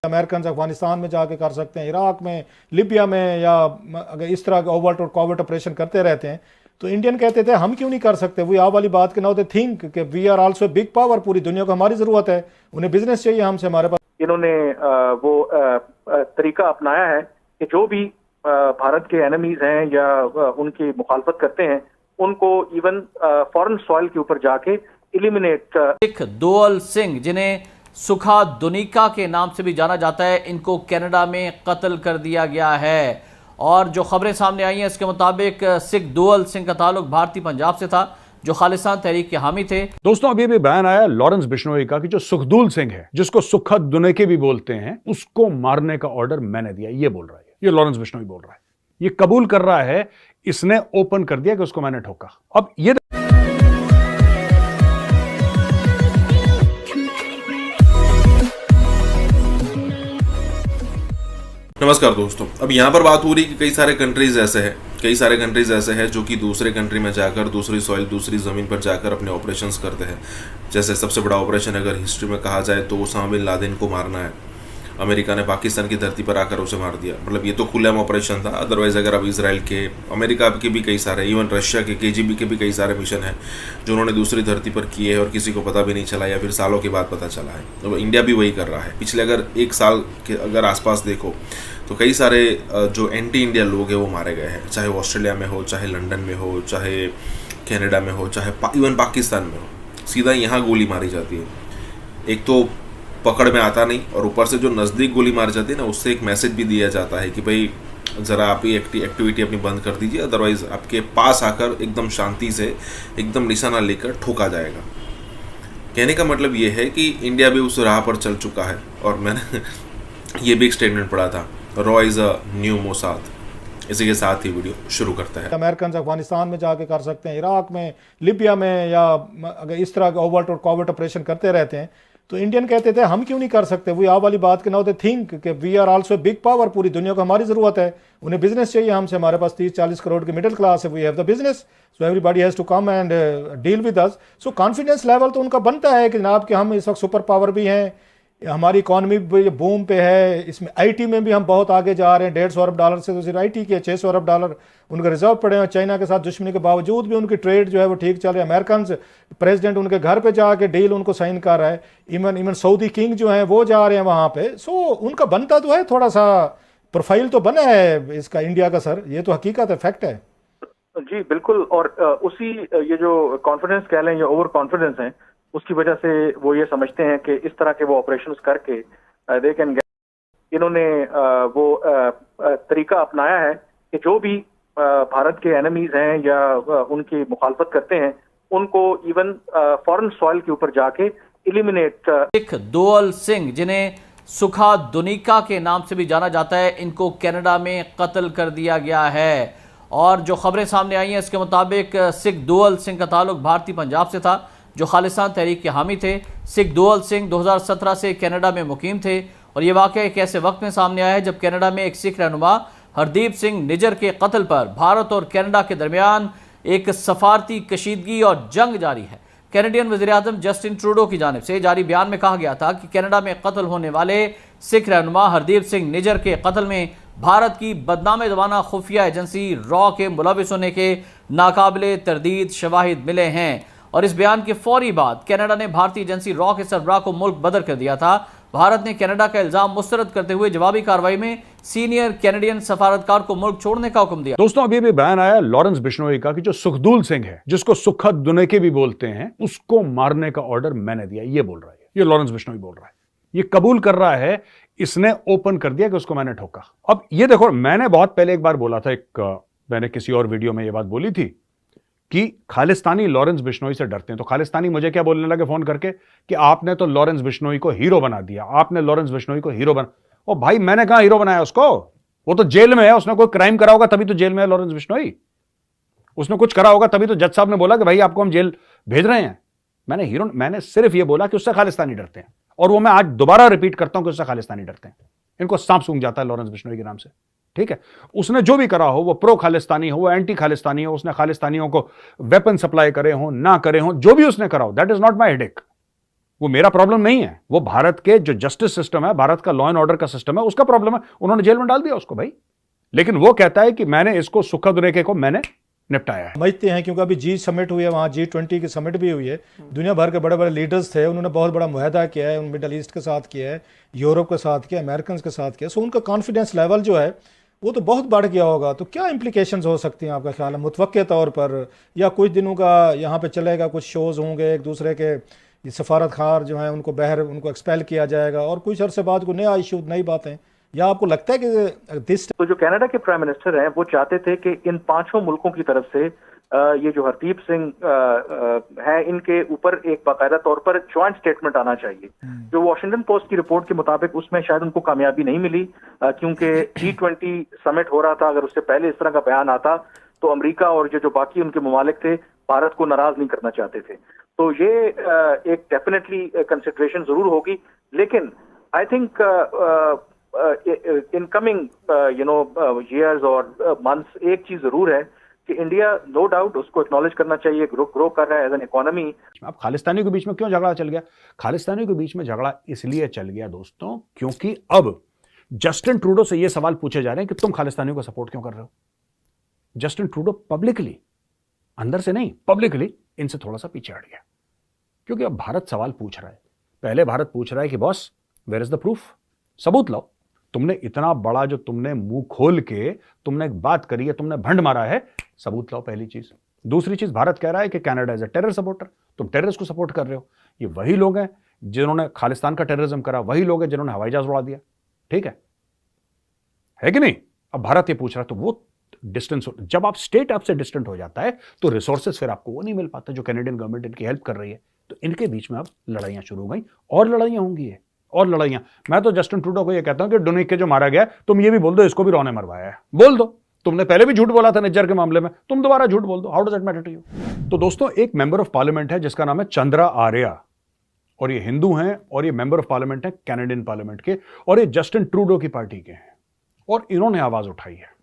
American Afghanistan में जाके कर सकते हैं, इराक में, लिबिया में, या अगर इस तरह के ओवर्ट और कॉवर्ट ऑपरेशन करते रहते हैं तो इंडियन कहते थे हम क्यों नहीं कर सकते। वही आप वाली बात के ना होते थिंक कि we are also big power, पूरी दुनिया को हमारी जरूरत है, उन्हें बिजनेस चाहिए हमसे, हमारे पास। इन्होंने वो तरीका अपनाया है कि जो भी भारत के एनिमीज हैं या उनकी मुखालफत करते हैं उनको इवन फॉरेन सॉइल के ऊपर जाके इलिमिनेट। सिख दुअल सिंह, जिन्हें सुखा दुनिका के नाम से भी जाना जाता है, इनको कनाडा में कत्ल कर दिया गया है। और जो खबरें सामने आई हैं इसके मुताबिक सिख दुअल सिंह का ताल्लुक भारतीय पंजाब से था, जो खालिस्तान तहरीक के हामी थे। दोस्तों, अभी भी बयान आया लॉरेंस बिश्नोई का कि जो सुखदूल सिंह है, जिसको सुखा दुनिके भी बोलते हैं, उसको मारने का ऑर्डर मैंने दिया। ये बोल रहा है, ये लॉरेंस बिश्नोई बोल रहा है, ये कबूल कर रहा है, इसने ओपन कर दिया कि उसको मैंने ठोका। अब ये नमस्कार दोस्तों, अब यहाँ पर बात हो रही कि कई सारे कंट्रीज ऐसे हैं जो कि दूसरे कंट्री में जाकर, दूसरी सॉइल, दूसरी ज़मीन पर जाकर अपने ऑपरेशंस करते हैं। जैसे सबसे बड़ा ऑपरेशन अगर हिस्ट्री में कहा जाए तो ओसामा बिन लादेन को मारना है। अमेरिका ने पाकिस्तान की धरती पर आकर उसे मार दिया। मतलब ये तो खुलेआम ऑपरेशन था। अदरवाइज़ अगर अब इसराइल के, अमेरिका के भी कई सारे, इवन रशिया के KGB के भी कई सारे मिशन हैं जो उन्होंने दूसरी धरती पर किए हैं और किसी को पता भी नहीं चला या फिर सालों के बाद पता चला है। तो इंडिया भी वही कर रहा है। पिछले अगर एक साल के अगर आसपास देखो तो कई सारे जो एंटी इंडिया लोग हैं वो मारे गए हैं, चाहे वो ऑस्ट्रेलिया में हो, चाहे लंदन में हो, चाहे कनाडा में हो, चाहे इवन पाकिस्तान में हो। सीधा यहाँ गोली मारी जाती है। एक तो पकड़ में आता नहीं, और ऊपर से जो नज़दीक गोली मारी जाती है ना, उससे एक मैसेज भी दिया जाता है कि भाई ज़रा आप ये एक्टिविटी अपनी बंद कर दीजिए, अदरवाइज़ आपके पास आकर एकदम शांति से एकदम निशाना लेकर ठोका जाएगा। कहने का मतलब ये है कि इंडिया भी उस राह पर चल चुका है। और मैंने ये भी एक स्टेटमेंट पढ़ा था, raw is a new Mossad. इसी के साथ ही वीडियो शुरू करता है। अमेरिकन अफगानिस्तान में जाके कर सकते हैं, इराक में, लिबिया में, या अगर इस तरह के ओवर्ट और कॉवर्ट ऑपरेशन करते रहते हैं तो इंडियन कहते थे हम क्यों नहीं कर सकते। वही आप वाली बात के ना होते थिंक कि we are also big power, पूरी दुनिया को हमारी जरूरत है, उन्हें बिजनेस चाहिए हमसे, हमारे पास 30-40 करोड़ की मिडिल क्लास है, we have the business, so everybody has to come and deal with us. So confidence level तो उनका बनता है कि जनाब कि हम इस वक्त सुपर पावर भी हैं, हमारी इकॉनमी भी बूम पे है, इसमें IT में भी हम बहुत आगे जा रहे हैं। 150 अरब डॉलर से तो सिर्फ IT के 600 अरब डॉलर उनका रिजर्व पड़े हैं। चाइना के साथ दुश्मनी के बावजूद भी उनकी ट्रेड जो है वो ठीक चल रही है। अमेरिकन प्रेसिडेंट उनके घर पे जाके डील उनको साइन कर रहा है। इवन सऊदी किंग जो है वो जा रहे हैं वहाँ पे। सो उनका बनता तो है, थोड़ा सा प्रोफाइल तो बना है इसका इंडिया का सर, ये तो हकीकत है, फैक्ट है जी बिल्कुल। और उसी ये जो कॉन्फिडेंस कह लें या ओवर कॉन्फिडेंस है, उसकी वजह से वो ये समझते हैं कि इस तरह के वो ऑपरेशंस करके दे कैन गेट। इन्होंने वो तरीका अपनाया है कि जो भी भारत के एनिमीज हैं या उनकी मुखालफत करते हैं उनको इवन फॉरेन सॉइल के ऊपर जाके इलिमिनेट। सिख दुअल सिंह, जिन्हें सुखा दुनिका के नाम से भी जाना जाता है, इनको कनाडा में कत्ल कर दिया गया है। और जो खबरें सामने आई हैं इसके मुताबिक सिख दुअल सिंह का ताल्लुक भारतीय पंजाब से था, जो खालिस्तान तहरीक के हामी थे। सिख दुअल सिंह 2017 से कनाडा में मुकीम थे, और ये वाक़या एक ऐसे वक्त में सामने आया है जब कनाडा में एक सिख रहनुमा हरदीप सिंह निजर के कत्ल पर भारत और कनाडा के दरमियान एक सफारती कशीदगी और जंग जारी है। कैनेडियन वज़ीर-ए-आज़म जस्टिन ट्रूडो की जानिब से जारी बयान में कहा गया था कि कनाडा में कत्ल होने वाले सिख रहनुमा हरदीप सिंह निजर के कत्ल में भारत की बदनाम ज़माना खुफिया एजेंसी रॉ के मुलविस होने के नाकाबिले तरदीद शवाहिद मिले हैं। और इस बयान के फौरी बाद कनाडा ने भारतीय एजेंसी रॉ के सरबराह को मुल्क बदर कर दिया था। भारत ने कनाडा का इल्जाम मुस्तरद करते हुए जवाबी कार्रवाई में सीनियर कैनेडियन सफारतकार को मुल्क छोड़ने का हुक्म दिया। दोस्तों, अभी भी बयान आया लॉरेंस बिश्नोई का कि जो सुखदूल सिंह है, जिसको सुखा दुनिके भी बोलते हैं, उसको मारने का ऑर्डर मैंने दिया। ये बोल रहा है, ये लॉरेंस बिश्नोई बोल रहा है, ये कबूल कर रहा है, इसने ओपन कर दिया कि उसको मैंने ठोका। अब ये देखो, मैंने बहुत पहले एक बार बोला था, मैंने किसी और वीडियो में ये बात बोली थी कि खालिस्तानी लॉरेंस बिश्नोई से डरते हैं। तो खालिस्तानी मुझे क्या बोलने लगे फोन करके कि आपने तो लॉरेंस बिश्नोई को हीरो बना दिया, आपने लॉरेंस बिश्नोई को हीरो बना। ओ भाई, मैंने कहा हीरो बनाया उसको? वो तो जेल में है, उसने कोई क्राइम करा होगा तभी तो जेल में है लॉरेंस बिश्नोई। उसने कुछ करा होगा तभी तो जज साहब ने बोला कि भाई आपको हम जेल भेज रहे हैं। मैंने सिर्फ ये बोला कि उससे खालिस्तानी डरते हैं, और वो मैं आज दोबारा रिपीट करता हूं कि उससे खालिस्तानी डरते हैं। इनको सांप सूंघ जाता है लॉरेंस बिश्नोई के नाम से। ठीक है, उसने जो भी करा हो, वो प्रो खालिस्तानी हो, वो एंटी खालिस्तानी हो, उसने खालिस्तानियों को वेपन सप्लाई करे हो ना करे हो, जो भी उसने करा हो, that is not my headache. वो मेरा प्रॉब्लम नहीं है, वो भारत के जो जस्टिस सिस्टम है, भारत का लॉ एंड ऑर्डर का सिस्टम है, उसका प्रॉब्लम है। उन्होंने जेल में डाल दिया उसको भाई, लेकिन वो कहता है कि मैंने इसको सुखद रेखे को मैंने निपटाया है। समझते हैं क्योंकि अभी जी समिट हुई है, वहाँ G20 की समिट भी हुई है, दुनिया भर के बड़े बड़े लीडर्स थे, उन्होंने बहुत बड़ा मुआहदा किया है, मिडल ईस्ट के साथ किया है, यूरोप के साथ किया, अमेरिकन के साथ किया, सो उनका कॉन्फिडेंस लेवल जो है वो तो बहुत बढ़ गया होगा। तो क्या इम्प्लीकेशंस हो सकती हैं आपका ख्याल है मुतवक्के तौर पर, या कुछ दिनों का यहाँ पे चलेगा, कुछ शोज़ होंगे, एक दूसरे के सफारत खार जो हैं उनको उनको एक्सपेल किया जाएगा, और कुछ अरसे बाद कोई नया इशू, नई बातें, या आपको लगता है कि दिस। तो जो कनाडा के प्राइम मिनिस्टर हैं वो चाहते थे कि इन 5 मुल्कों की तरफ से ये जो हरदीप सिंह है इनके ऊपर एक बाकायदा तौर पर ज्वाइंट स्टेटमेंट आना चाहिए। जो वॉशिंगटन पोस्ट की रिपोर्ट के मुताबिक उसमें शायद उनको कामयाबी नहीं मिली, क्योंकि G20 समिट हो रहा था। अगर उससे पहले इस तरह का बयान आता तो अमेरिका और जो बाकी उनके ममालिक थे भारत को नाराज नहीं करना चाहते थे। तो ये एक डेफिनेटली कंसिडरेशन जरूर होगी, लेकिन I think in coming years और मंथ्स एक चीज जरूर है कि इंडिया नो डाउट उसको एक्नॉलेज करना चाहिए, ग्रो कर रहा है एज एन इकोनॉमी। अब खालिस्तानियों के बीच में क्यों झगड़ा चल गया? खालिस्तानियों के बीच में झगड़ा इसलिए चल गया दोस्तों क्योंकि अब जस्टिन ट्रूडो से यह सवाल पूछे जा रहे हैं कि तुम खालिस्तानियों को सपोर्ट क्यों कर रहे हो। जस्टिन ट्रूडो पब्लिकली, अंदर से नहीं, पब्लिकली इनसे थोड़ा सा पीछे हट गया, क्योंकि अब भारत सवाल पूछ रहा है। पहले भारत पूछ रहा है कि boss where is the proof, सबूत लाओ। तुमने इतना बड़ा जो तुमने मुंह खोल के तुमने एक बात करी है, तुमने भंड मारा है, सबूत लाओ, पहली चीज। दूसरी चीज, भारत कह रहा है कि Canada is a terror supporter, तुम टेररिस्ट को सपोर्ट कर रहे हो। ये वही लोग हैं जिन्होंने खालिस्तान का टेररिज्म करा, वही लोग हैं जिन्होंने हवाई जहाज उड़ा दिया, ठीक है कि नहीं। अब भारत ये पूछ रहा है, तो वो डिस्टेंस, जब आप स्टेट आपसे डिस्टेंट हो जाता है तो रिसोर्सेज फिर आपको वो नहीं मिल पाता जो कैनेडियन गवर्नमेंट इनकी हेल्प कर रही है। तो इनके बीच में अब लड़ाइयां शुरू हो गई, और लड़ाइयां होंगी, और लड़ाइयां। मैं तो जस्टिन ट्रूडो को ये कहता हूं कि डोनिक के जो मारा गया, तुम ये भी बोल दो इसको भी रॉ ने मरवाया है, बोल दो। तुमने पहले भी झूठ बोला था निज्जर के मामले में, तुम दोबारा झूठ बोल दो, how does it matter to you. तो दोस्तों, एक मेंबर ऑफ पार्लियामेंट है जिसका नाम है चंद्रा आर्या, और ये हिंदू हैं, और ये मेंबर ऑफ पार्लियामेंट है कैनेडियन पार्लियामेंट के, और ये जस्टिन ट्रूडो की पार्टी के हैं, और इन्होंने आवाज उठाई है।